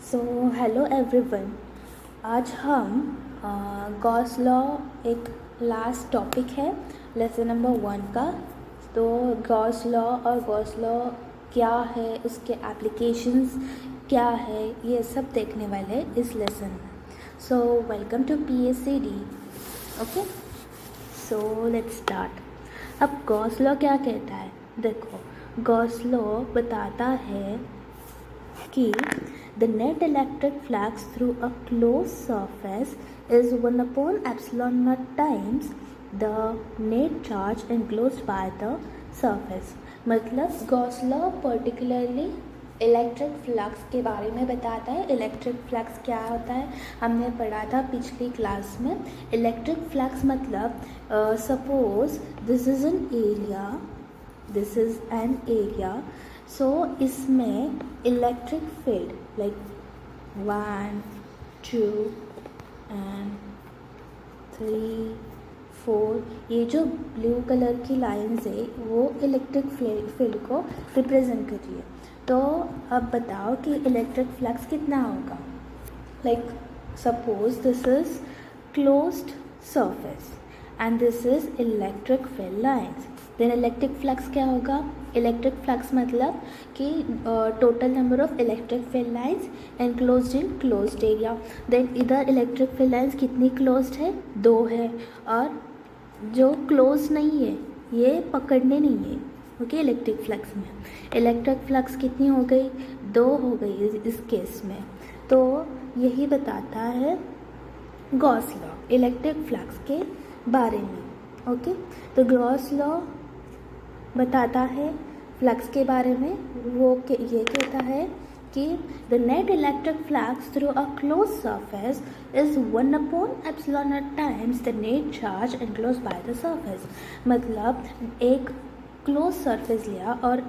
So hello everyone. आज हम Gauss law एक लास्ट टॉपिक है लेसन नंबर 1 का। तो गॉस लॉ और गॉस लॉ क्या है, उसके एप्लीकेशंस क्या है, ये सब देखने वाले इस लेसन में। So welcome to PACD। Okay, so let's start. अब गॉस लॉ क्या कहता है, देखो गॉस लॉ बताता है कि the net electric flux through a closed surface is 1 upon epsilon naught times the net charge enclosed by the surface। मतलब Gauss law particularly electric flux के बारे में बताता है। इलेक्ट्रिक फ्लक्स क्या होता है हमने पढ़ा था पिछली क्लास में। इलेक्ट्रिक फ्लक्स मतलब suppose this is an area, so इसमें इलेक्ट्रिक फील्ड लाइक 1 2 एंड 3 4, ये जो ब्लू कलर की लाइंस है वो इलेक्ट्रिक फील्ड को रिप्रेजेंट कर रही है। तो अब बताओ कि इलेक्ट्रिक फ्लक्स कितना होगा। Like suppose this is closed surface and this is electric field lines, then electric flux क्या होगा। इलेक्ट्रिक फ्लक्स मतलब कि total number of electric field lines enclosed in closed area. Then इधर इलेक्ट्रिक फील्ड लाइंस कितनी closed है, 2 है, और जो क्लोज नहीं है ये पकड़ने नहीं है। ओके, इलेक्ट्रिक फ्लक्स में इलेक्ट्रिक फ्लक्स कितनी हो गई, 2 हो गई इस केस में। तो यही बताता है गॉस लॉ इलेक्ट्रिक फ्लक्स के बारे में। ओके, तो गॉस लॉ बताता है फ्लक्स के बारे में। वो ये कहता है कि the net electric flux through a close surface is 1 upon epsilon naught times the net charge enclosed by the surface. मतलब एक क्लोज सरफेस लिया और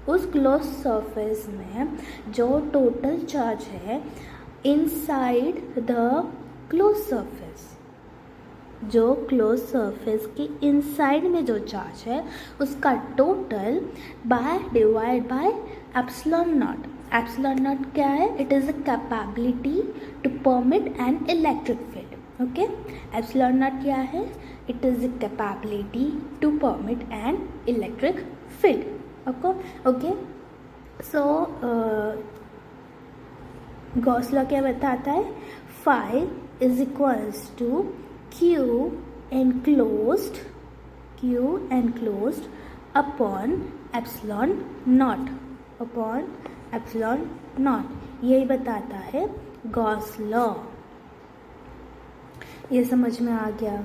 उस क्लोज सरफेस में जो टोटल चार्ज है इनसाइड द क्लोज सरफेस, जो क्लोज सरफेस के इनसाइड में जो चार्ज है उसका total divide by epsilon naught. Epsilon naught क्या है, it is a capability to permit an electric field. Okay, epsilon naught क्या है, it is a capability to permit an electric field. Okay, so Gauss law क्या बताता है, phi is equals to Q enclosed upon epsilon naught, यही बताता है Gauss law. ये समझ में आ गया।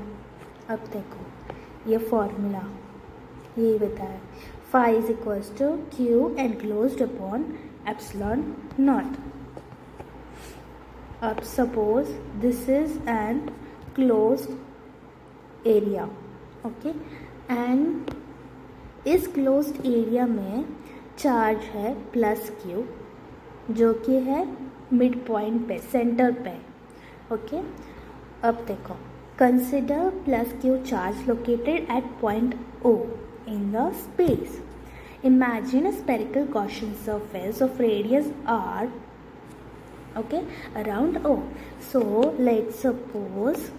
अब देखो ये फॉर्मूला यही बताया, phi is equals to Q enclosed upon epsilon naught। अब suppose this is an closed area, okay, and इस क्लोज्ड एरिया में चार्ज है +Q जो कि है मिड पॉइंट पे, सेंटर पे। ओके, अब देखो consider +Q charge located at point O in the space. Imagine a spherical Gaussian surface of radius R, okay, around O। So let's suppose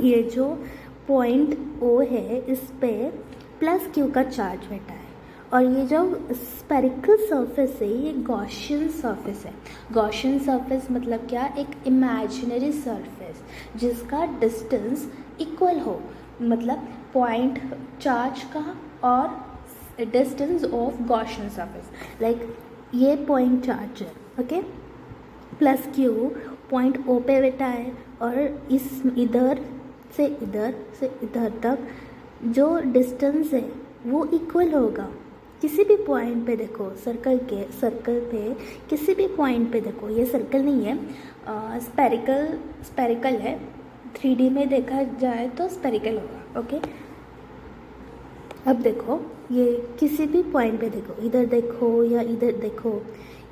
ये जो पॉइंट O है इस पे +Q का चार्ज बैठा है, और ये जो स्पेरिकल सरफेस है ये गॉसियन सरफेस है। गॉसियन सरफेस मतलब क्या, एक इमेजिनरी सरफेस जिसका डिस्टेंस इक्वल हो, मतलब पॉइंट चार्ज का और distance of Gaussian surface. Like ये पॉइंट चार्ज है, ओके, +Q पॉइंट O पे बैठा है, और इस इधर से इधर तक जो डिस्टेंस है वो इक्वल होगा। किसी भी पॉइंट पे देखो, सर्कल पे किसी भी पॉइंट पे देखो, ये सर्कल नहीं है, स्पेरिकल है। 3D में देखा जाए तो स्पेरिकल होगा। ओके, अब देखो ये किसी भी पॉइंट पे देखो, इधर देखो या इधर देखो,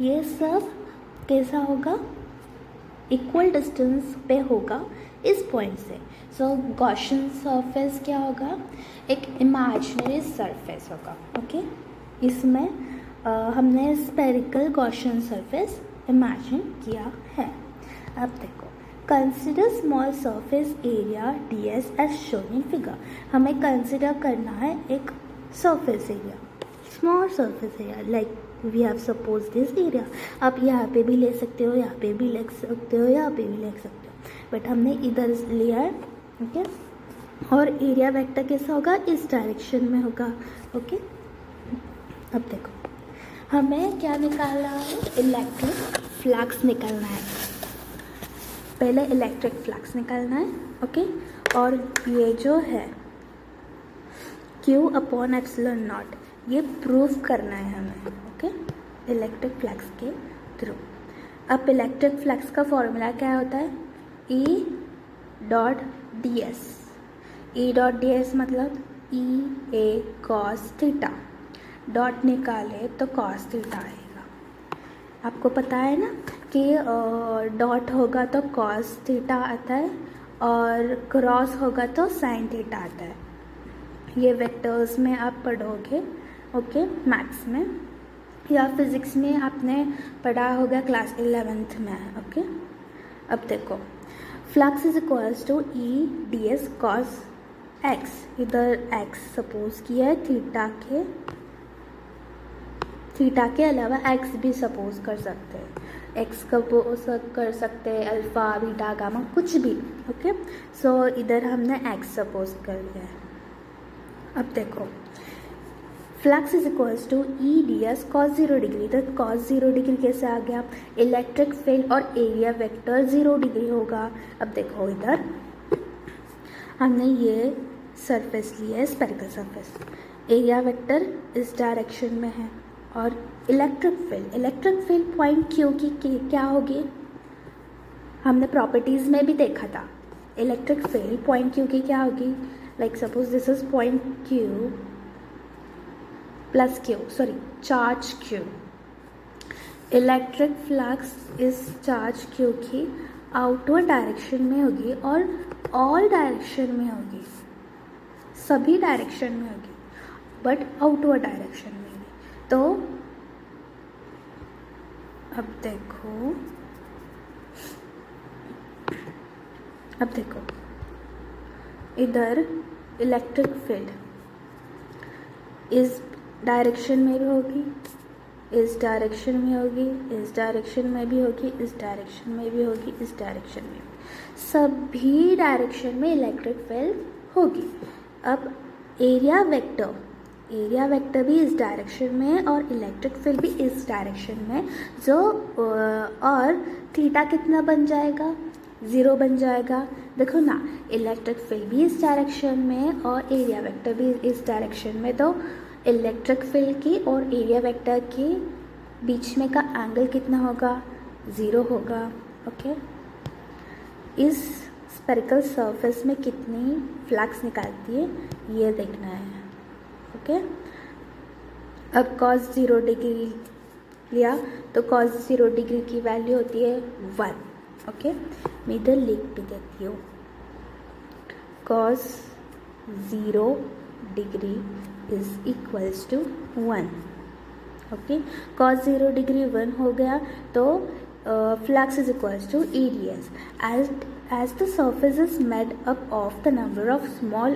ये सब कैसा होगा, इक्वल डिस्टेंस पे होगा इस पॉइंट से। सो गॉसियन सरफेस क्या होगा, एक इमेजिनरी सरफेस होगा। ओके, इसमें हमने स्पेरिकल गॉसियन सरफेस इमेजिन किया है। अब देखो, consider small surface area ds as shown in figure. हमें कंसिडर करना है एक surface area, small surface area, like we have suppose this area. आप यहाँ पे भी ले सकते हो, यहाँ पे भी लिख सकते हो, यहाँ पे भी लिख सकते हो, बट हमने इधर लिया है। ओके, और एरिया वेक्टर कैसा होगा, इस डायरेक्शन में होगा। ओके, अब देखो हमें क्या निकालना है, इलेक्ट्रिक फ्लक्स निकालना है। पहले इलेक्ट्रिक फ्लक्स निकालना है। ओके, और ये जो है Q अपॉन एप्सिलॉन नॉट, ये प्रूव करना है हमें। ओके, इलेक्ट्रिक फ्लक्स के थ्रू। अब इलेक्ट्रिक फ्लक्स का फॉर्मूला क्या होता है, E dot D S. E dot D S मतलब ई ए कॉस थीटा, डॉट निकाले तो कॉस थीटा आएगा। आपको पता है ना कि डॉट होगा तो कॉस थीटा आता है और क्रॉस होगा तो साइन थीटा आता है। ये वेक्टर्स में आप पढ़ोगे। ओके, मैथ्स में या फिज़िक्स में आपने पढ़ा होगा क्लास 11th में। ओके, अब देखो flux is equals to E D S cos X. इधर एक्स सपोज किया है, थीटा के अलावा एक्स भी सपोज कर सकते हैं, एक्स का कर सकते हैं, अल्फ़ा बीटा गामा कुछ भी। ओके, सो इधर हमने एक्स सपोज कर लिया है। अब देखो flux is equals to E D S cos 0 degree. तो कॉस 0 डिग्री कैसे आ गया, इलेक्ट्रिक फील्ड और एरिया वेक्टर 0 डिग्री होगा। अब देखो इधर हमने ये सरफेस लिया है, स्फेरिकल सरफेस, एरिया वेक्टर इस डायरेक्शन में है और इलेक्ट्रिक फील्ड पॉइंट क्यू की क्या होगी, हमने प्रॉपर्टीज़ में भी देखा था। इलेक्ट्रिक फील्ड पॉइंट क्यू की क्या होगी, like suppose this is point Q plus Q, sorry charge Q. Electric flux इस चार्ज क्यू की आउटवर्ड डायरेक्शन में होगी और ऑल डायरेक्शन में होगी, सभी डायरेक्शन में होगी, बट आउटवर्ड डायरेक्शन में होगी। तो अब देखो इधर इलेक्ट्रिक फील्ड इस डायरेक्शन में भी होगी, इस डायरेक्शन में होगी, इस डायरेक्शन में भी होगी, इस डायरेक्शन में भी होगी, इस डायरेक्शन में भी, सभी डायरेक्शन में इलेक्ट्रिक फील्ड होगी। अब एरिया वेक्टर भी इस डायरेक्शन में और इलेक्ट्रिक फील्ड भी इस डायरेक्शन में, जो और थीटा कितना बन जाएगा, 0 बन जाएगा। देखो ना, इलेक्ट्रिक फील्ड भी इस डायरेक्शन में और एरिया वेक्टर भी इस डायरेक्शन में, तो इलेक्ट्रिक फील्ड की और एरिया वेक्टर के बीच में का एंगल कितना होगा, 0 होगा। ओके, इस स्फेरिकल सरफेस में कितनी फ्लक्स निकालती है ये देखना है। ओके, अब cos 0 डिग्री लिया तो cos 0 डिग्री की वैल्यू होती है 1। ओके, मैं इधर लिख भी देती हूँ, cos 0 degree is equals to 1। Okay, cos 0 degree 1 हो गया तो flux is equals to E D S as the surface is made up of the number of small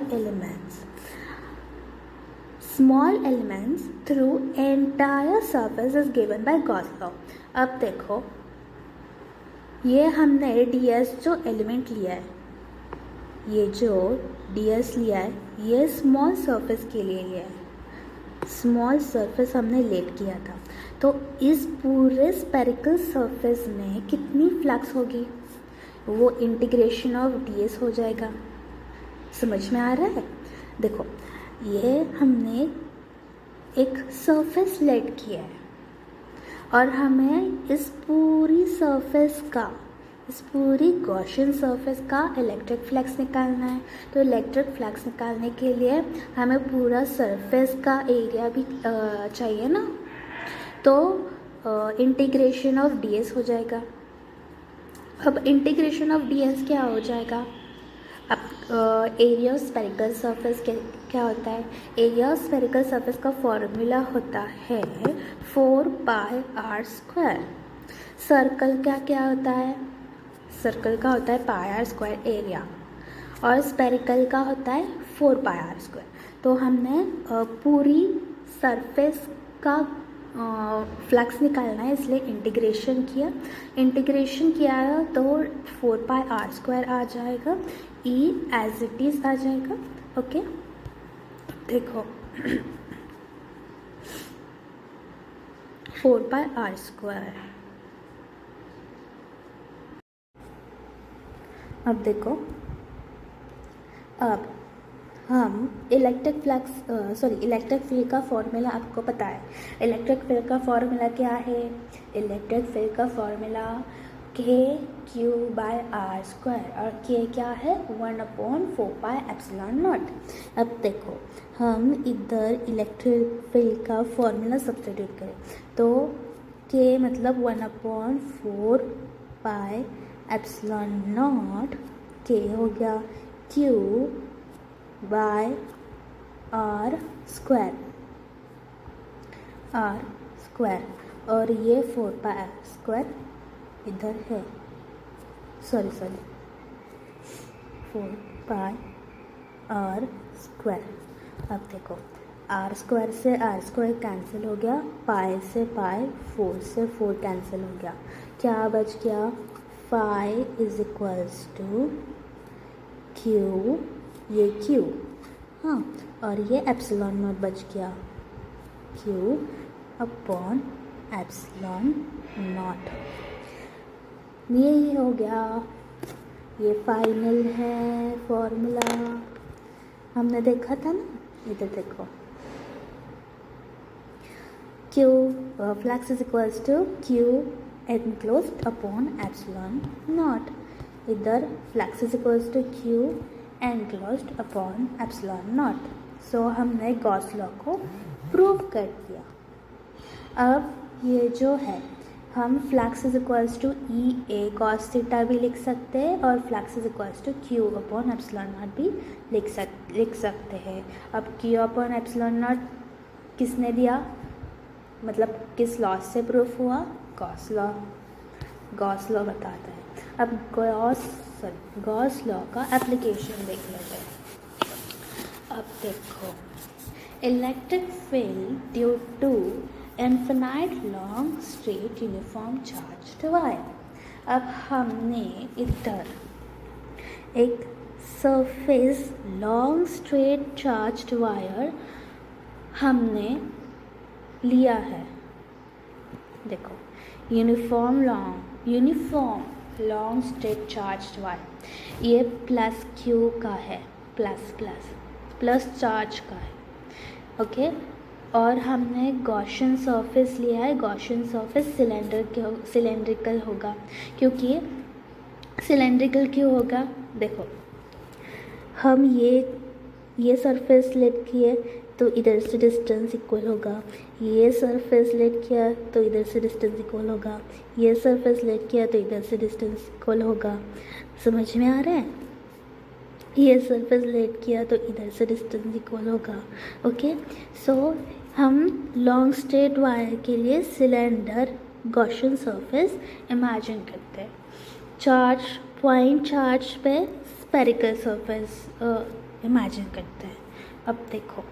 elements through entire surface is given by Gauss law। अब देखो ये हमने ds जो element लिया है, ये जो ds लिया है, ये स्मॉल सरफेस के लिए लिया है, स्मॉल सरफेस हमने लेट किया था। तो इस पूरे स्फेरिकल सरफेस में कितनी फ्लक्स होगी, वो इंटीग्रेशन ऑफ ds हो जाएगा। समझ में आ रहा है? देखो ये हमने एक सरफेस लेट किया है और हमें इस पूरी सरफेस का, इस पूरी गॉसियन सरफेस का इलेक्ट्रिक फ्लक्स निकालना है। तो इलेक्ट्रिक फ्लक्स निकालने के लिए हमें पूरा सरफेस का एरिया भी चाहिए ना, तो इंटीग्रेशन ऑफ ds हो जाएगा। अब इंटीग्रेशन ऑफ ds क्या हो जाएगा, अब एरिया ऑफ स्फेरिकल सरफेस क्या होता है, एरिया ऑफ स्फेरिकल सरफेस का फॉर्मूला होता है 4 पाई r स्क्वायर। सर्कल का क्या होता है? सर्कल का होता है पाई आर स्क्वायर एरिया, और स्पेरिकल का होता है 4 पाई आर स्क्वायर। तो हमने पूरी सरफेस का फ्लक्स निकालना है, इसलिए इंटीग्रेशन किया है तो 4 पाई आर स्क्वायर आ जाएगा, ई एज इट इज़ आ जाएगा। ओके, देखो 4 पाई आर स्क्वायर। अब देखो, अब हम इलेक्ट्रिक फील्ड का फॉर्मूला आपको पता है। इलेक्ट्रिक फील्ड का फॉर्मूला क्या है? इलेक्ट्रिक फील्ड का फॉर्मूला KQ/R², और K क्या है? 1/4πε0। अब देखो, हम इधर इलेक्ट्रिक फील्ड का फॉर्मूला सब्स्टिट्यूट करें तो K मतलब 1/4πε0, K हो गया Q/R², और ये 4 पाई आर स्क्वायर इधर है, सॉरी 4 पाई आर स्क्वायर। अब देखो, आर स्क्वायर से आर स्क्वायर कैंसिल हो गया, पाई से पाई, 4 से 4 कैंसिल हो गया, क्या बच गया? Phi is equals to Q, ये Q, हाँ, और ये एप्सिलॉन नॉट बच गया, Q/ε0। ये हो गया, ये फाइनल है फॉर्मूला, हमने देखा था ना। इधर देखो, Q flux is equals to Q enclosed upon ε0। इधर flux is equals to Q enclosed upon ε0। So हमने गॉस लॉ को प्रूव कर दिया। अब ये जो है, हम flux is equals to EA cos theta भी लिख सकते हैं, और flux is equals to Q/ε0 भी लिख सकते हैं। अब Q/ε0 किसने दिया, मतलब किस लॉ से प्रूफ हुआ? गॉस लॉ बताता है। अब गॉस लॉ का एप्लीकेशन देख लेते हैं। अब देखो, electric field due to infinite long straight uniform charged wire. अब हमने इधर एक surface long straight charged wire हमने लिया है। देखो, uniform long straight charged wire, ये प्लस Q का है, प्लस चार्ज का है। ओके, और हमने गॉसियन सरफेस लिया है। गॉसियन सरफेस सिलेंड्रिकल होगा, क्योंकि सिलेंड्रिकल क्यों होगा? देखो, हम ये सरफेस लेट किए तो इधर से डिस्टेंस इक्वल होगा, ये सरफेस लेट किया तो इधर से डिस्टेंस इक्वल होगा, ये सरफेस लेट किया तो इधर से डिस्टेंस इक्वल होगा। समझ में आ रहा है? ये सरफेस लेट किया तो इधर से डिस्टेंस इक्वल होगा। ओके, सो हम लॉन्ग स्ट्रेट वायर के लिए सिलेंडर गॉसियन सरफेस इमेजिन करते हैं। पॉइंट चार्ज पे स्फेरिकल सरफेस इमेजिन करते हैं। अब देखो,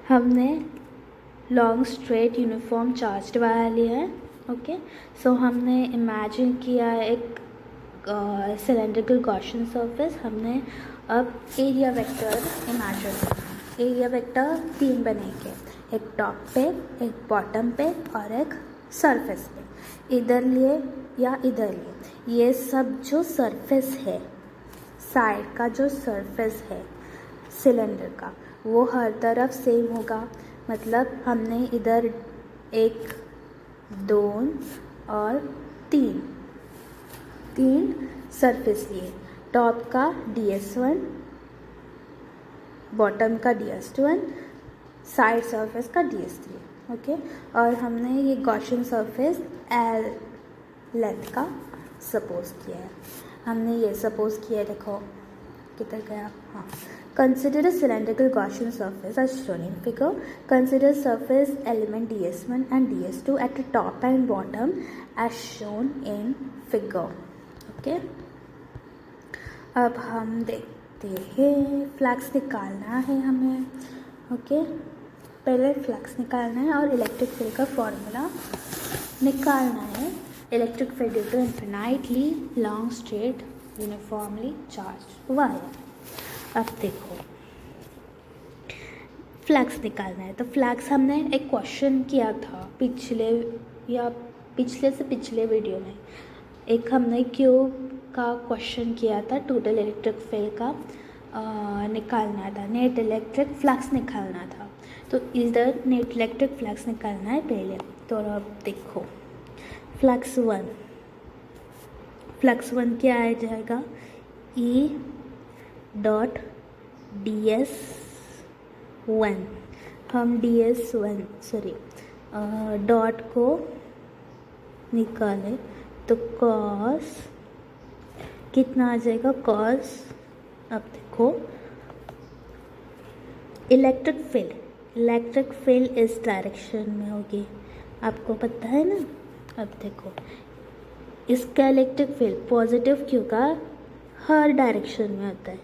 हमने long straight uniform charged wire लिया है। ओके, सो हमने इमेजिन किया एक सिलेंड्रिकल गॉसियन सरफेस। हमने अब एरिया वेक्टर इमेजिन करना। एरिया वेक्टर 3 बनेंगे, एक टॉप पे, एक बॉटम पे, और एक सरफेस पे। इधर लिए या इधर लिए, ये सब जो सरफेस है, साइड का जो सरफेस है सिलेंडर का, वो हर तरफ सेम होगा। मतलब हमने इधर 1, 2 और 3 सरफेस लिए। टॉप का DS1, बॉटम का DS2, साइड सरफेस का DS3। ओके, और हमने ये गॉसियन सरफेस L लेंथ का सपोज किया है। हमने ये सपोज किया है, देखो किधर गया, हाँ. Consider a cylindrical Gaussian surface as shown in figure. Consider surface element ds1 and ds2 at the top and bottom as shown in figure. Okay. अब हम देखते हैं, फ्लक्स निकालना है हमें. ओके, पहले फ्लक्स निकालना है और इलेक्ट्रिक फील्ड का फॉर्मूला निकालना है. Electric field due to infinitely long straight uniformly charge wire. अब देखो, फ्लक्स निकालना है. तो फ्लक्स हमने एक क्वेश्चन किया था पिछले से पिछले वीडियो में. एक हमने क्यूब का क्वेश्चन किया था, टोटल इलेक्ट्रिक फील्ड का निकालना था, नेट इलेक्ट्रिक फ्लक्स निकालना था. तो इधर नेट इलेक्ट्रिक फ्लक्स निकालना है पहले. तो अब देखो, फ्लक्स वन क्या आ जाएगा, E dot D S one. हम डॉट को निकालें तो कॉस कितना आ जाएगा, कॉस. अब देखो, इलेक्ट्रिक फील्ड इस डायरेक्शन में होगी, आपको पता है ना. अब देखो, इसका इलेक्ट्रिक फील्ड पॉजिटिव क्यू का हर डायरेक्शन में होता है,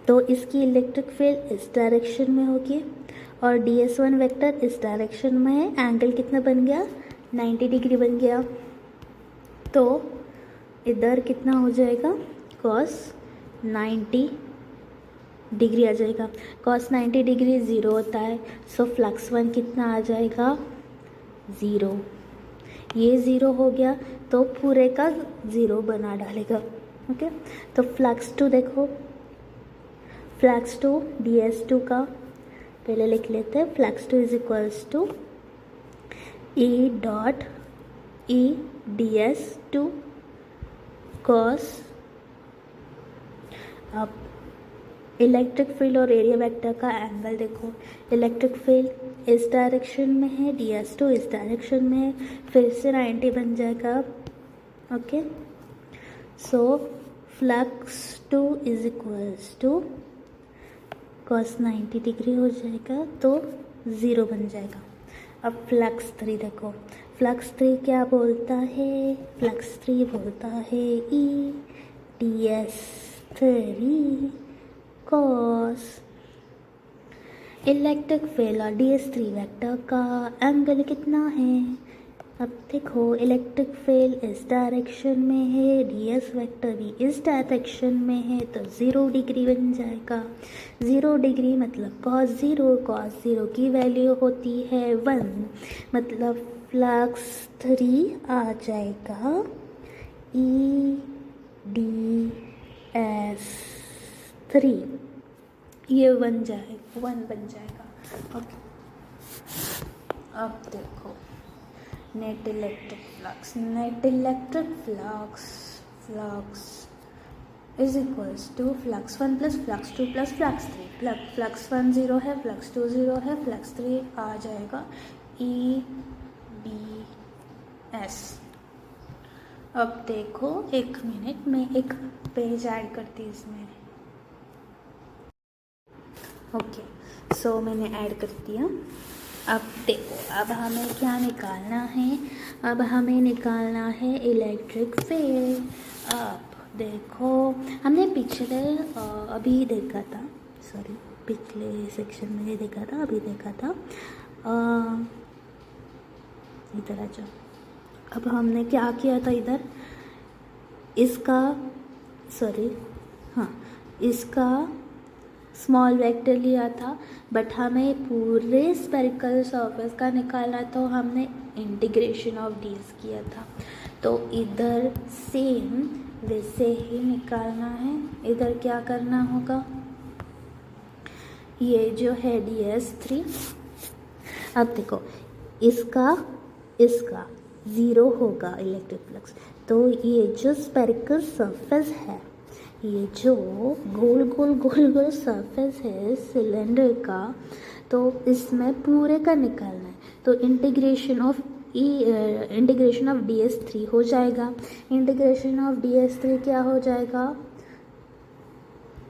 तो इसकी इलेक्ट्रिक फील्ड इस डायरेक्शन में होगी और ds1 वेक्टर इस डायरेक्शन में है. एंगल कितना बन गया, 90 डिग्री बन गया. तो इधर कितना हो जाएगा, cos 90 डिग्री आ जाएगा. cos 90 डिग्री 0 होता है, सो फ्लक्स वन कितना आ जाएगा, 0. ये 0 हो गया तो पूरे का 0 बना डालेगा. ओके, तो फ्लक्स टू देखो, फ्लक्स टू ds2 का पहले लिख लेते हैं. Flux two is equals to E dot E ds2 cos. अब इलेक्ट्रिक फील्ड और एरिया वेक्टर का एंगल देखो, इलेक्ट्रिक फील्ड इस डायरेक्शन में है, ds2 इस डायरेक्शन में है, फिर से 90 बन जाएगा. Okay, so flux two is equals to cos 90 degree हो जाएगा तो 0 बन जाएगा. अब फ्लक्स 3 देखो, फ्लक्स 3 क्या बोलता है, फ्लक्स 3 बोलता है ई ds3 cos. इलेक्ट्रिक फील्ड और ds3 वेक्टर का एंगल कितना है. अब देखो, इलेक्ट्रिक फील्ड इस डायरेक्शन में है, ds वेक्टर भी इस डायरेक्शन में है, तो 0 डिग्री बन जाएगा. 0 डिग्री मतलब cos 0 की वैल्यू होती है 1, मतलब फ्लक्स 3 आ जाएगा ई ds3. ये 1 बन जाएगा. ओके, अब देखो, net electric flux is equals to flux 1 plus flux 2 plus flux 3. Flux 1 0 है, फ्लक्स 2 0 है, फ्लक्स 3 आ जाएगा ई ds. अब देखो, 1 मिनट में एक पेज ऐड करती हूँ इसमें. ओके, सो मैंने ऐड कर दिया. अब देखो, अब हमें क्या निकालना है, अब हमें निकालना है इलेक्ट्रिक फील्ड. अब देखो, हमने पिछले अभी देखा था, पिछले सेक्शन में ये देखा था, अभी देखा था. इधर आ जाओ. अब हमने क्या किया था, इधर इसका स्मॉल वेक्टर लिया था, बट हमें पूरे स्फेरिकल सरफेस का निकालना, तो हमने इंटीग्रेशन ऑफ ds किया था. तो इधर सेम वैसे ही निकालना है. इधर क्या करना होगा, ये जो है ds3. अब देखो, इसका 0 होगा इलेक्ट्रिक फ्लक्स. तो ये जो स्फेरिकल सरफेस है, ये जो गोल सरफेस है सिलेंडर का, तो इसमें पूरे का निकालना है. तो इंटीग्रेशन ऑफ ds3 हो जाएगा. इंटीग्रेशन ऑफ ds3 क्या हो जाएगा,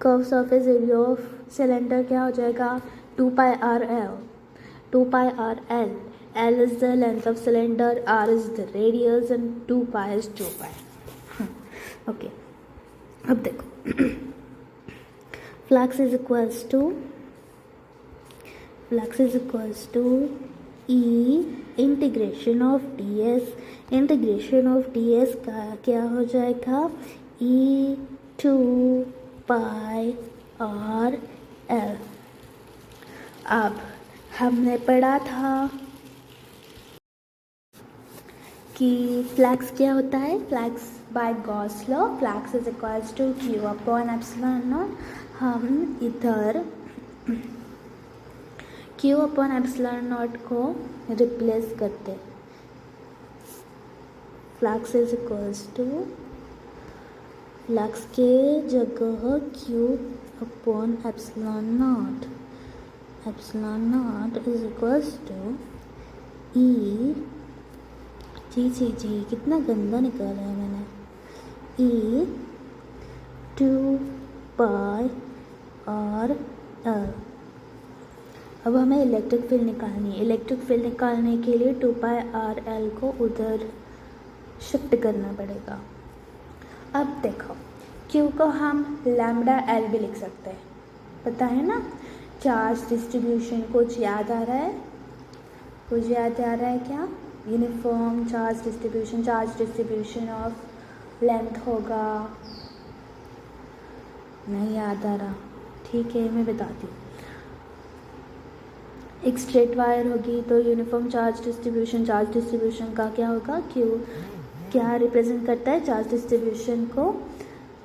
curve surface area of cylinder क्या हो जाएगा 2πr_l. 2πr_l. L is the length of cylinder, R is the radius and 2π is 2π. Okay. अब देखो flux is equals to E integration of ds. Integration of ds का क्या हो जाएगा E 2πr_l. अब हमने पढ़ा था कि फ्लक्स क्या होता है. Flux by Gauss law, flux is equals to Q upon epsilon naught. हम इधर Q अपॉन एप्सिलॉन नॉट को रिप्लेस करते. Flux is equals to flux के जगह Q upon epsilon naught. Epsilon naught is equals to E. जी कितना गंदा निकाला है मैंने. E 2πr_l. अब हमें इलेक्ट्रिक फील्ड निकालनी है. इलेक्ट्रिक फील्ड निकालने के लिए 2πr_l को उधर शिफ्ट करना पड़ेगा. अब देखो Q को हम λL भी लिख सकते हैं. पता है ना चार्ज डिस्ट्रीब्यूशन. कुछ याद आ रहा है क्या. Uniform charge distribution of length होगा. नहीं याद आ रहा. ठीक है मैं बताती हूँ. एक स्ट्रेट वायर होगी तो यूनिफॉर्म चार्ज डिस्ट्रीब्यूशन का क्या होगा Q क्या रिप्रेजेंट करता है चार्ज डिस्ट्रीब्यूशन को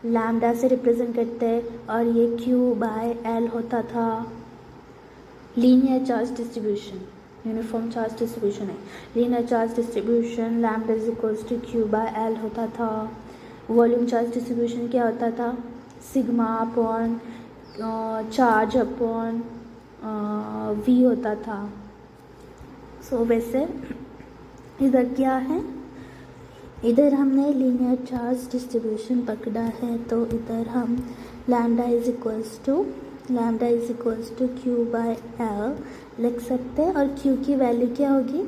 लैम्डा से रिप्रेजेंट करते हैं. और ये Q/L होता था. Linear charge distribution, uniform charge distribution है. Linear charge distribution lambda is equals to Q/L होता था. वॉल्यूम चार्ज डिस्ट्रीब्यूशन क्या होता था sigma upon charge upon V होता था. सो वैसे इधर क्या है, इधर हमने लीनियर चार्ज डिस्ट्रीब्यूशन पकड़ा है तो इधर हम lambda is equals to Q/L लिख सकते हैं. और Q की वैल्यू क्या होगी,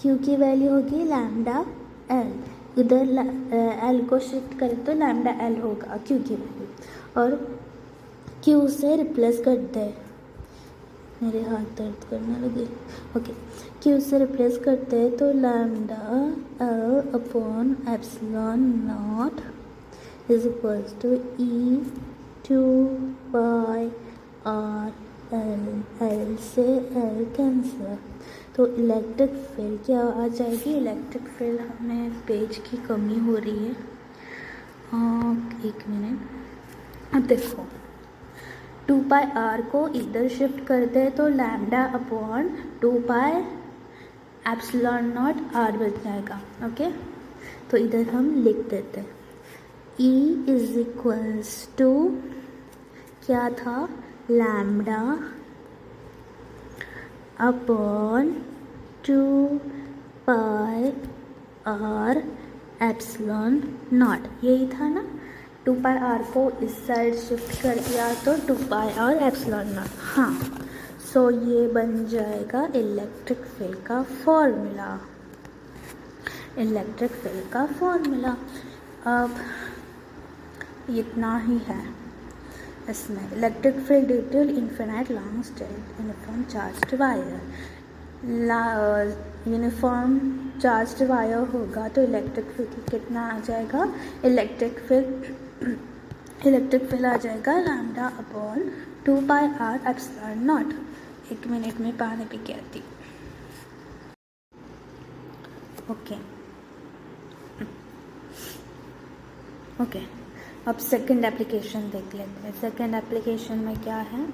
Q की वैल्यू होगी लैम्डा L. इधर L को शिफ्ट करें तो लैम्डा L होगा Q की वैल्यू. और Q से रिप्लेस कर दे. मेरे हाथ दर्द करने लगे. ओके Q से रिप्लेस करते हैं तो lambda L upon epsilon naught is equals to E 2πr_l. L से L कैंसिल. तो इलेक्ट्रिक फील्ड क्या आ जाएगी. इलेक्ट्रिक फील्ड हमें पेज की कमी हो रही है. एक मिनट. अब देखो 2πr को इधर शिफ्ट करते हैं तो lambda upon 2π epsilon naught r बच जाएगा. ओके तो इधर हम लिख देते हैं E इज इक्वल्स टू क्या था lambda upon 2πr epsilon not. यही था ना. 2πr को इस साइड शिफ्ट कर दिया तो 2πr एप्सिलॉन नॉट. हाँ सो ये बन जाएगा इलेक्ट्रिक फील्ड का फॉर्मूला. अब इतना ही है इसमें. Electric field due to infinite long straight uniform charged wire. Uniform charged wire होगा तो इलेक्ट्रिक फील्ड कितना आ जाएगा. इलेक्ट्रिक फील्ड आ जाएगा lambda upon 2πr epsilon not. एक मिनट में पानी पी के आती. ओके अब सेकंड एप्लीकेशन देख लेते हैं. सेकंड एप्लीकेशन में क्या है.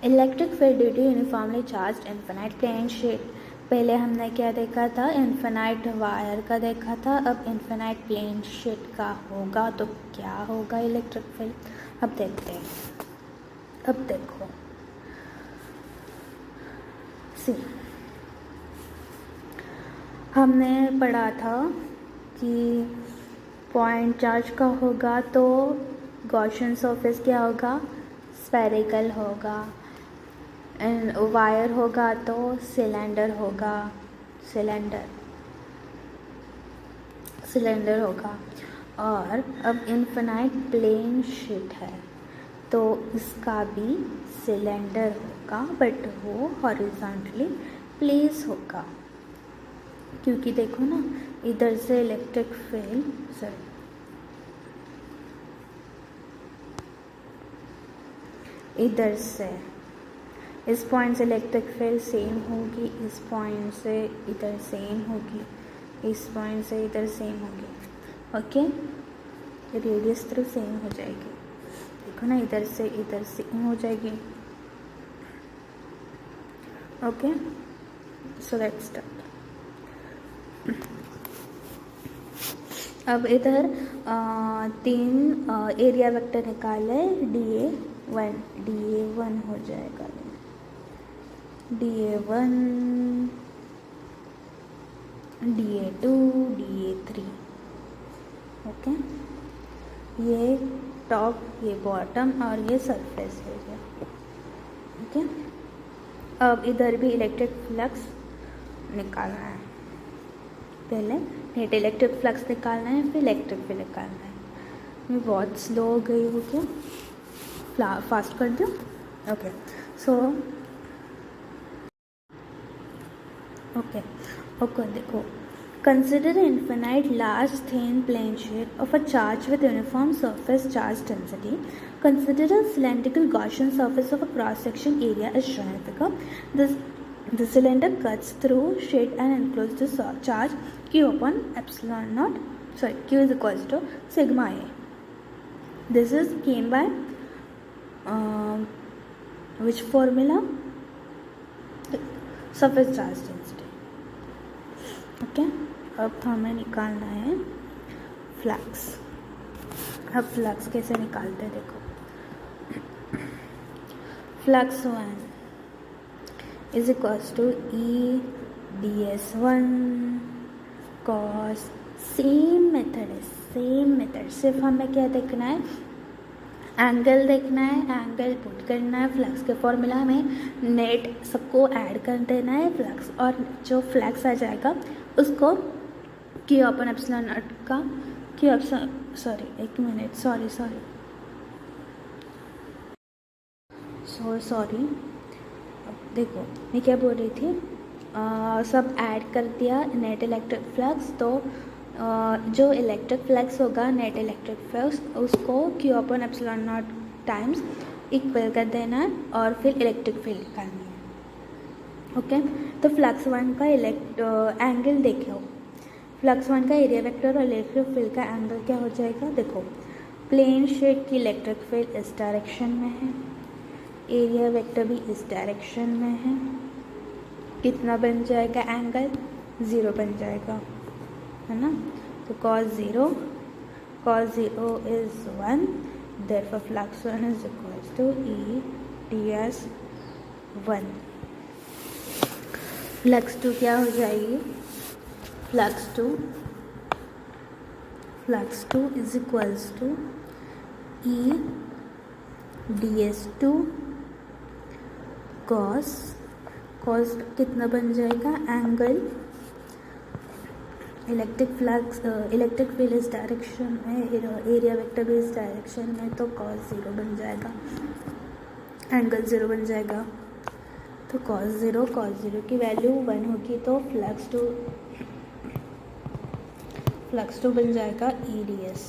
Electric field due to uniformly charged infinite plane sheet. पहले हमने क्या देखा था इन्फिनाइट वायर का देखा था. अब इन्फिनाइट प्लेन शीट का होगा तो क्या होगा इलेक्ट्रिक फील्ड. अब देखते हैं. अब देखो हमने पढ़ा था कि पॉइंट चार्ज का होगा तो गॉसियन सरफेस क्या होगा, स्फेरिकल होगा, एंड वायर होगा तो सिलेंडर होगा, सिलेंडर होगा। और अब इन्फिनाइट प्लेन शीट है तो इसका भी सिलेंडर होगा, बट वो हॉरिजॉन्टली प्लेस होगा, क्योंकि देखो ना इधर से इलेक्ट्रिक फील्ड इधर से इस पॉइंट से इलेक्ट्रिक फील्ड सेम होगी, इस पॉइंट से इधर सेम होगी, इस पॉइंट से इधर सेम होगी। ओके, रेडियस थ्रू सेम हो जाएगी। देखो ना इधर से इधर सेम हो जाएगी। Okay, so let's start. अब इधर 3 एरिया वेक्टर निकाले, DA1 हो जाएगा, DA1, DA2, DA3। ओके, ये टॉप, ये बॉटम और ये सरफेस एरिया। ओके, अब इधर भी इलेक्ट्रिक फ्लक्स निकालना है। पहले नेट इलेक्ट्रिक फ्लक्स निकालना है, फिर इलेक्ट्रिक फील्ड निकालना है। मैं बहुत स्लो हो गई हूँ क्या, फास्ट कर दूँ? ओके, सो ओके देखो, consider infinite large thin plane sheet of a charge with uniform surface charge density. Consider a cylindrical Gaussian surface of a cross-section area as shown in figure. The cylinder cuts through sheet and encloses the charge Q upon epsilon naught. Q is equals to sigma A. This is came by which formula? Surface charge density. Okay, अब हमें निकालना है flux. अब flux कैसे निकालते हैं देखो, flux 1 is equals to E ds1 cos, same method है, सेम मेथड, सिर्फ हमें क्या देखना है, एंगल देखना है, एंगल पुट करना है, फ्लक्स के फॉर्मूला में नेट सबको ऐड कर देना है फ्लक्स, और जो फ्लक्स आ जाएगा उसको Q अपन एप्सिलॉन नॉट का सॉरी देखो मैं क्या बोल रही थी, सब ऐड कर दिया नेट इलेक्ट्रिक फ्लक्स, तो जो इलेक्ट्रिक फ्लक्स होगा नेट इलेक्ट्रिक फ्लक्स उसको Q upon epsilon not times equal कर देना है और फिर इलेक्ट्रिक फील्ड निकालनी है। ओके, तो फ्लक्स 1 का एंगल देखो, फ्लक्स 1 का एरिया वेक्टर और इलेक्ट्रिक फील्ड का एंगल क्या हो जाएगा, देखो प्लेन शीट की इलेक्ट्रिक फील्ड इस डायरेक्शन में है, एरिया वेक्टर भी इस डायरेक्शन में है, कितना बन जाएगा एंगल, 0 बन जाएगा, है ना। तो cos 0 is 1, therefore flux 1 is equals to E ds1। Flux 2 क्या हो जाएगी, flux 2 is equals to E ds2 cos कितना बन जाएगा, एंगल, इलेक्ट्रिक फील्ड इस डायरेक्शन में, एरिया वेक्टर भी इस डायरेक्शन में, तो cos 0 बन जाएगा, एंगल 0 बन जाएगा। तो cos 0 की वैल्यू 1 होगी, तो फ्लक्स 2 बन जाएगा E ds,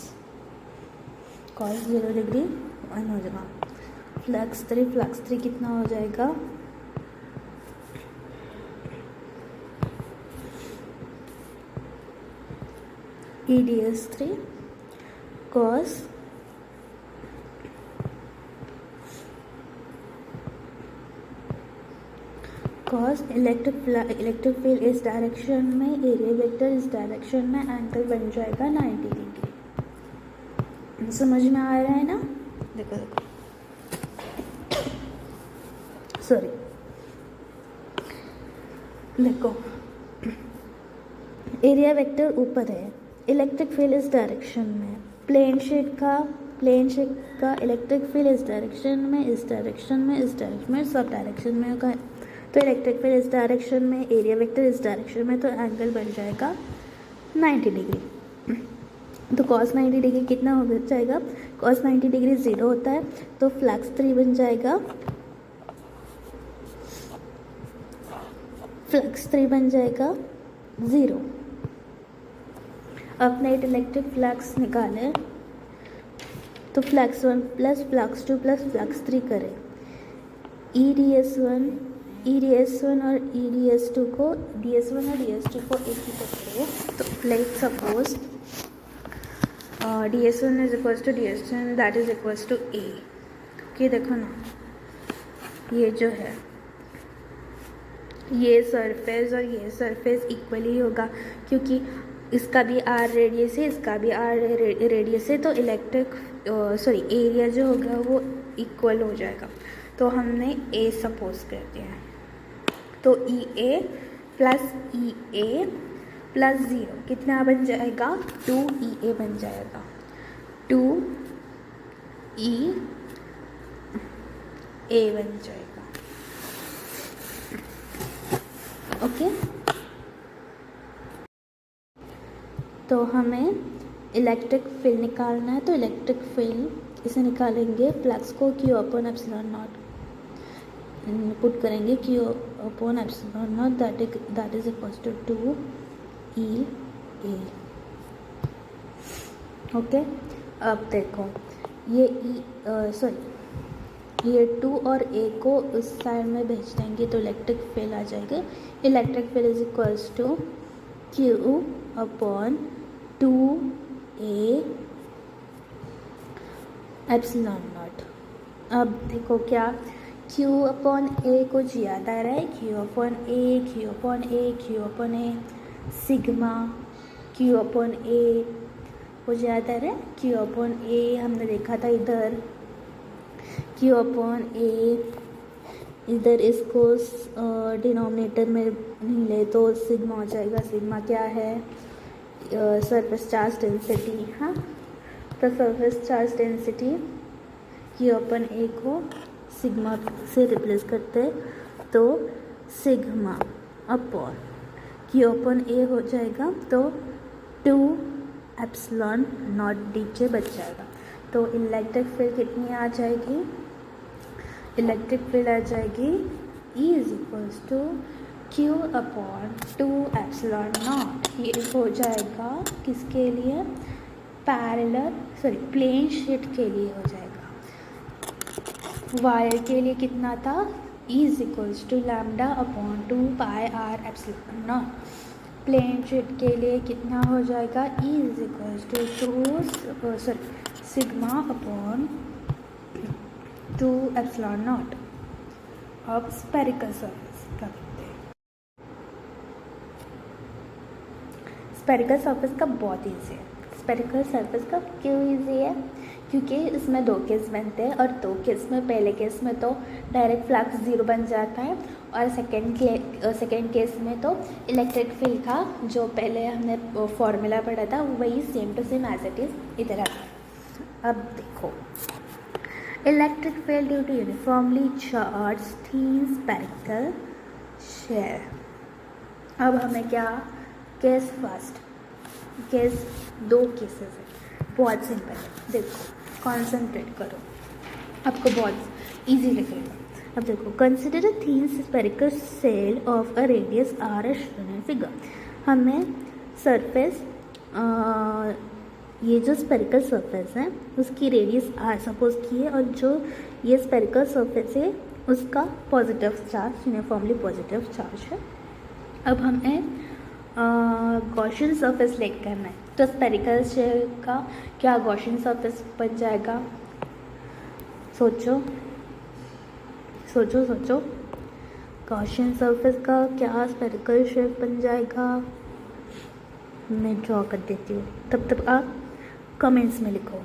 cos 0 डिग्री 1 हो जाएगा। फ्लक्स 3 कितना हो जाएगा, E ds3 cos electric field इस डायरेक्शन में, एरिया वेक्टर इस डायरेक्शन में, एंगल बन जाएगा 90 डिग्री। समझ में आ रहा है ना, देखो सॉरी देखो, एरिया वेक्टर ऊपर है, इलेक्ट्रिक फील्ड इस डायरेक्शन में, प्लेन शीट का प्लेन शेप का इलेक्ट्रिक फील्ड इस डायरेक्शन में, इस डायरेक्शन में, इस डायरेक्शन में, सब डायरेक्शन में होगा। तो इलेक्ट्रिक फील्ड इस डायरेक्शन में, एरिया वेक्टर इस डायरेक्शन में, तो एंगल बन जाएगा 90 डिग्री। तो cos 90 डिग्री कितना हो जाएगा? cos 90 डिग्री 0 होता है, तो फ्लक्स 3 बन जाएगा, फ्लक्स 3 बन जाएगा 0। अब नेट इलेक्ट्रिक फ्लक्स निकालें तो flux 1 plus flux 2 plus flux 3 करें। ई डी एस वन और ई डी एस टू को एक ही करें। तो like suppose D S one is equals to D S one that is equals to A. कि देखो ना, ये जो है ये सरफेस और ये सरफेस इक्वली होगा, क्योंकि इसका भी आर रेडियस है, इसका भी आर रेडियस है, तो एरिया जो होगा वो इक्वल हो जाएगा। तो हमने ए सपोज कर दिया है, तो ई ए प्लस 0 कितना बन जाएगा? 2EA बन जाएगा, 2EA बन जाएगा। ओके, तो हमें इलेक्ट्रिक फील्ड निकालना है, तो इलेक्ट्रिक फील्ड इसे निकालेंगे, फ्लक्स को Q upon epsilon naught put करेंगे, Q upon epsilon naught that is equals to 2EA। Okay, अब देखो ये 2 और A को उस साइड में भेज देंगे तो इलेक्ट्रिक फील्ड आ जाएगा। Electric field is equals to Q upon 2A epsilon naught. अब देखो क्या Q अपॉन A को याद आ रहा है, Q upon A sigma Q upon A को याद आ रहा है, Q अपॉन A हमने देखा था इधर, Q अपॉन A इधर इसको डिनोमिनेटर में नहीं ले तो सिग्मा हो जाएगा। सिग्मा क्या है? Surface charge density. हाँ, तो surface charge density Q upon A को सिग्मा से रिप्लेस करते हैं, तो sigma upon Q upon A हो जाएगा, तो 2 एप्सिलॉन नॉट नीचे बच जाएगा। तो इलेक्ट्रिक फील्ड कितनी आ जाएगी? इलेक्ट्रिक फील्ड आ जाएगी E is equals to Q upon 2 epsilon naught. ये हो जाएगा किसके लिए? प्लेन शीट के लिए हो जाएगा। वायर के लिए कितना था? E is equals to lambda upon 2 pi r epsilon naught. Plane sheet के लिए कितना हो जाएगा? E is equals to sigma upon 2 epsilon naught. अब स्पेरिकल सरफेस का देखते हैं। स्पेरिकल सरफेस का बहुत ईजी है। स्पेरिकल सरफेस का क्यों ईजी है? क्योंकि इसमें 2 केस बनते हैं, और 2 केस में पहले केस में तो डायरेक्ट फ्लक्स 0 बन जाता है, और सेकेंड केस में तो इलेक्ट्रिक फील्ड का जो पहले हमने फॉर्मूला पढ़ा था वही same to same as it is इधर आता है। अब देखो, electric field due to uniformly charge thin spherical shell. अब हमें क्या? केस फर्स्ट, केस 2 केसेस है, बहुत सिंपल है। देखो, कॉन्सेंट्रेट करो, आपको बहुत इजी लगेगा। अब देखो, consider a thin spherical shell of a radius r as shown in figure. हमें सरफेस ये जो स्पेरिकल सरफेस है उसकी रेडियस आर सपोज की है, और जो ये स्पेरिकल सरफेस है उसका positive charge, uniformly positive charge है। अब हमें गॉसियन सरफेस लेट करना है, तो स्पेरिकल शेल का क्या गॉसियन सरफेस बन जाएगा? सोचो, गॉसियन सरफेस का क्या स्पेरिकल शेप बन जाएगा? मैं ड्रॉ कर देती हूँ, तब आप कमेंट्स में लिखो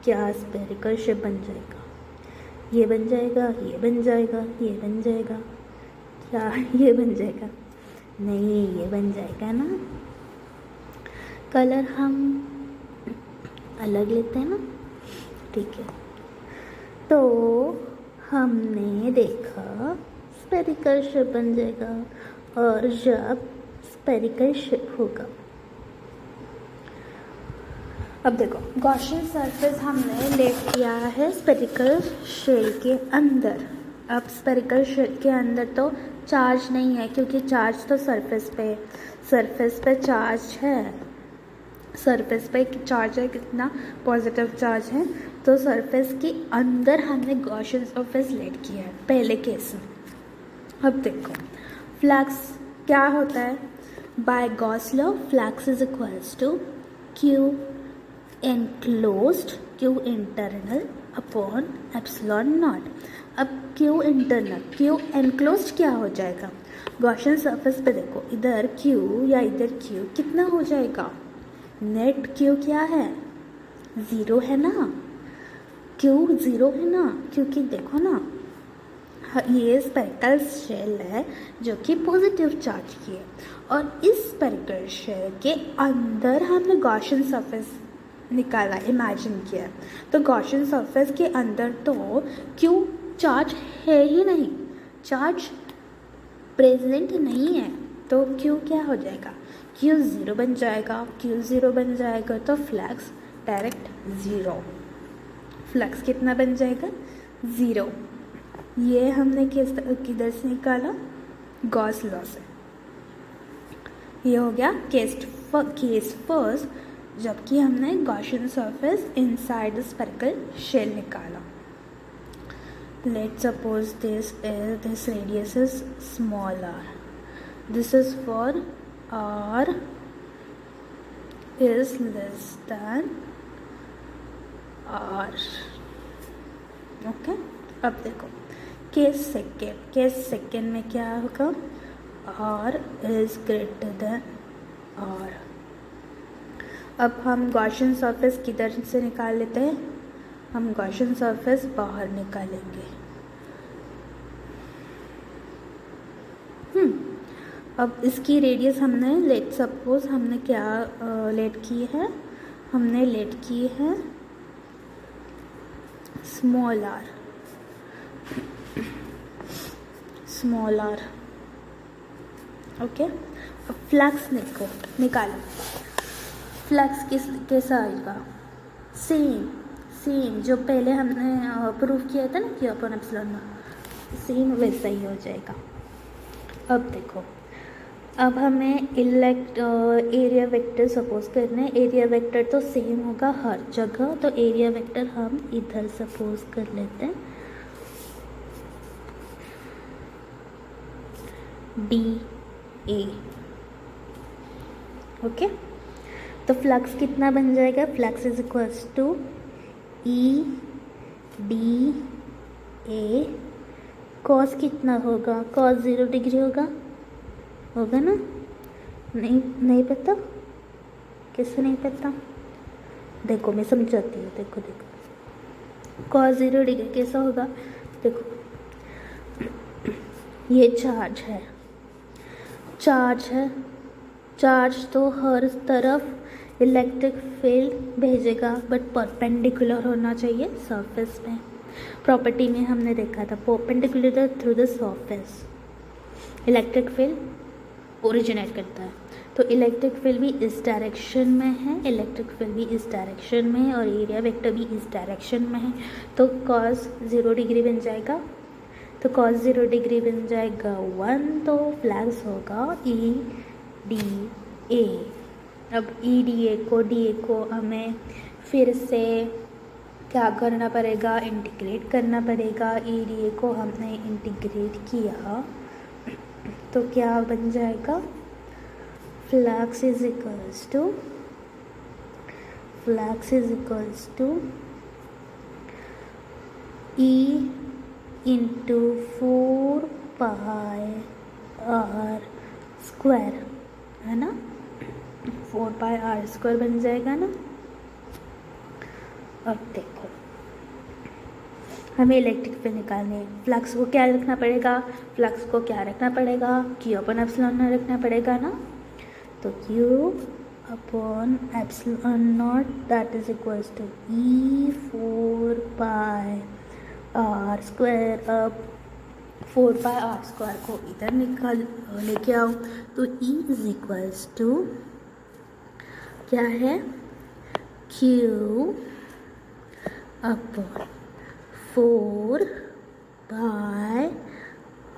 क्या स्पेरिकल शेप बन जाएगा। ये बन जाएगा, ये बन जाएगा, ये बन जाएगा, क्या ये बन जाएगा? नहीं, ये बन जाएगा ना। कलर हम अलग लेते हैं ना, ठीक है, तो हमने देखा स्फेरिकल शेप बन जाएगा, और जब स्फेरिकल शेप होगा, अब देखो गॉसियन सरफेस हमने लेट किया है स्फेरिकल शेल के अंदर। अब स्फेरिकल शेल के अंदर तो चार्ज नहीं है, क्योंकि चार्ज तो सरफेस पे चार्ज है, सरफेस पे चार्ज है, कितना पॉजिटिव चार्ज है। तो सरफेस के अंदर हमने गॉसियन सरफेस लेट किया है पहले केस में। अब देखो फ्लक्स क्या होता है, by Gauss law flux is equals to q enclosed, q internal upon epsilon naught. अब क्यू इंटरनल क्यू एनक्लोज्ड क्या हो जाएगा, गॉसियन सरफेस पे देखो इधर क्यू या इधर क्यू कितना हो जाएगा, नेट क्यू क्या है, ज़ीरो है ना, क्यू ज़ीरो है ना, क्योंकि देखो ना ये स्फेरिकल शेल है जो कि पॉजिटिव चार्ज की है, और इस स्फेरिकल शेल के अंदर हमने गॉसियन सरफेस निकाला, इमेजिन किया। तो गॉसियन सरफेस के अंदर तो क्यों चार्ज है ही नहीं, चार्ज प्रेजेंट नहीं है, तो क्यू क्या हो जाएगा, क्यू ज़ीरो बन जाएगा। क्यू ज़ीरो बन जाएगा तो फ्लक्स डायरेक्ट ज़ीरो, फ्लक्स कितना बन जाएगा, ज़ीरो। ये हमने किधर से निकाला, गॉस लॉ से। ये हो गया केस फर्स्ट, जबकि हमने Gaussian surface inside the spherical shell निकाला। Let's suppose this radius is small r, this is for r is less than r। Okay, अब देखो केस सेकेंड में क्या होगा, r is greater than r। अब हम गॉसियन सरफेस किधर से निकाल लेते हैं, हम गॉसियन सरफेस बाहर निकालेंगे। अब इसकी रेडियस हमने लेट सपोज हमने क्या लेट की है, हमने लेट की है स्मॉल r। ओके, अब फ्लक्स निकालो, फ्लक्स कैसा आएगा, सेम जो पहले हमने प्रूव किया था ना कि अपन एप्सिलॉन नॉट, सेम वैसा ही हो जाएगा। अब देखो, अब हमें एरिया वेक्टर सपोज करना है, एरिया वेक्टर तो सेम होगा हर जगह, तो एरिया वेक्टर हम इधर सपोज कर लेते हैं DA। ओके, तो फ्लक्स कितना बन जाएगा, flux is equals to EDA। Cos कितना होगा, कॉस 0 डिग्री होगा ना, नहीं पता, कैसे नहीं पता, देखो मैं समझाती हूँ। देखो कॉस 0 डिग्री कैसा होगा, देखो ये चार्ज है, चार्ज तो हर तरफ इलेक्ट्रिक फील्ड भेजेगा, बट परपेंडिकुलर होना चाहिए सरफेस में। प्रॉपर्टी में हमने देखा था perpendicular through the surface electric field originate करता है। तो इलेक्ट्रिक फील्ड भी इस डायरेक्शन में है, इलेक्ट्रिक फील्ड भी इस डायरेक्शन में है, और एरिया वेक्टर भी इस डायरेक्शन में है। तो कॉस 0 डिग्री बन जाएगा, तो कॉस 0 डिग्री बन जाएगा 1, तो फ्लक्स होगा EDA। अब DA को हमें फिर से क्या करना पड़ेगा, इंटीग्रेट करना पड़ेगा। EDA को हमने इंटीग्रेट किया तो क्या बन जाएगा, flux is equals to E into 4 pi r square, है ना, 4 पाई r स्क्वायर बन जाएगा ना। अब देखो हमें इलेक्ट्रिक फील्ड निकालनी है, फ्लक्स को क्या रखना पड़ेगा, Q अपन एप्सिलॉन रखना पड़ेगा ना। तो Q upon epsilon naught that is equals to E 4 pi r square. अब 4 pi r square को इधर निकाल लेके आओ तो E इज इक्वल्स टू क्या है, Q upon 4 pi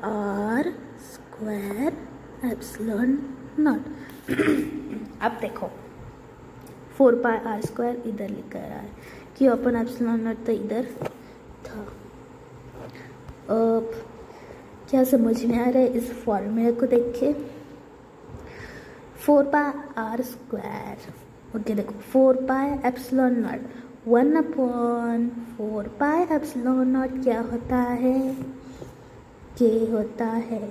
r square epsilon naught. अब देखो 4 pi r स्क्वायर इधर लिखा रहा है, Q अपन एप्सिलॉन नॉट तो इधर था। अब क्या समझ में आ रहा है इस फॉर्मूले को देख के? 4 pi r स्क्वायर, ओके देखो 4 pi epsilon naught 1 upon 4 pi epsilon naught क्या होता है, K होता है।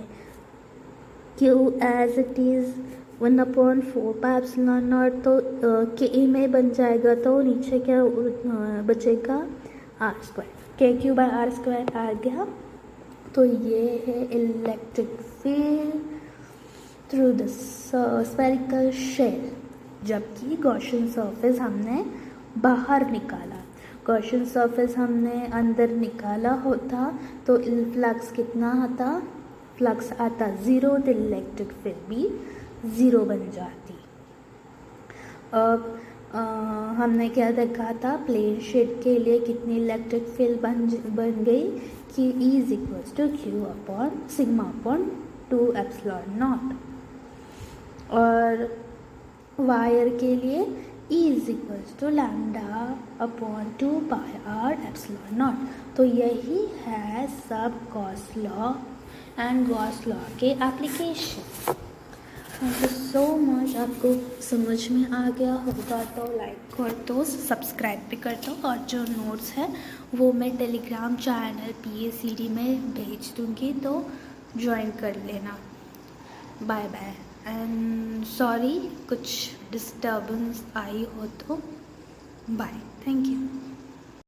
Q as it is 1 upon 4 pi epsilon naught तो K में बन जाएगा, तो नीचे क्या बचेगा, r square, KQ by r square आ गया। तो ये है electric field through the spherical shell, जबकि गॉसियन सरफेस हमने बाहर निकाला। गॉसियन सरफेस हमने अंदर निकाला होता तो फ्लक्स कितना आता, फ्लक्स आता 0, तो इलेक्ट्रिक फील्ड भी 0 बन जाती। अब हमने क्या देखा था, प्लेन शेड के लिए कितनी इलेक्ट्रिक फील्ड बन गई कि E is equals to Q upon sigma upon 2 epsilon naught. और वायर के लिए E is equals to lambda upon 2 pi r epsilon naught. तो यही है सब Gauss law and Gauss law के application. Thank you so much. आपको समझ में आ गया होगा तो लाइक कर दो, सब्सक्राइब भी कर दो, और जो नोट्स है वो मैं टेलीग्राम चैनल PACD में भेज दूँगी, तो ज्वाइन कर लेना। बाय बाय एंड सॉरी कुछ डिस्टर्बेंस आई हो तो बाय, थैंक यू।